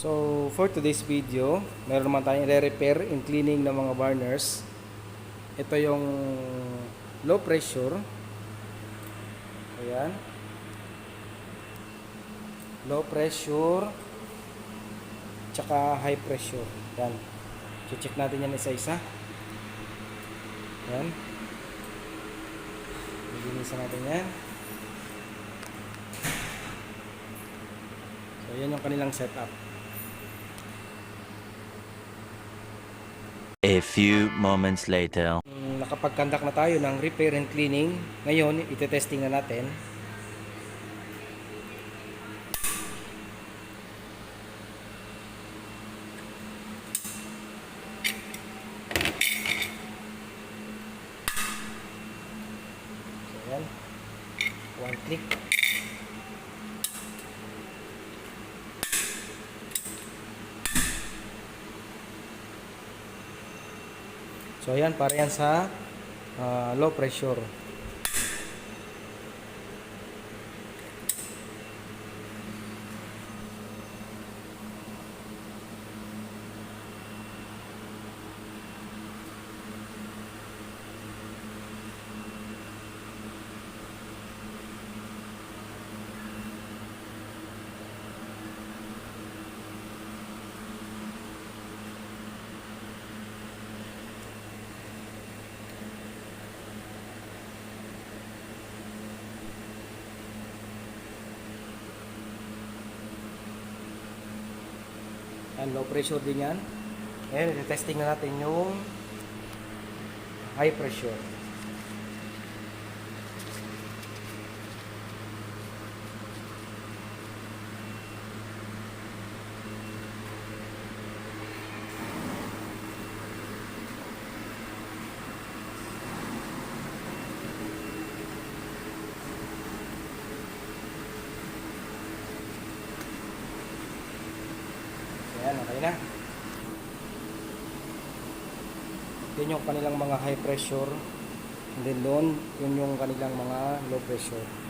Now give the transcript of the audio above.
So, for today's video, meron naman tayong re-repair and cleaning ng mga burners. Ito yung low pressure. Ayan. Low pressure tsaka high pressure. Ayan. Check natin yan isa-isa. Ayan. Linisan natin yan. So, yan yung kanilang setup. A few moments later. Nakapag-conduct na tayo ng repair and cleaning. Ngayon, ite-testing na natin. So, ayan. One click. So ayan, para yan sa low pressure. Yan, low pressure din yan. Ngayon, testing na natin yung high pressure. Ayan, okay na. Yan yung kanilang mga high pressure. And then doon, yun yung kanilang mga low pressure.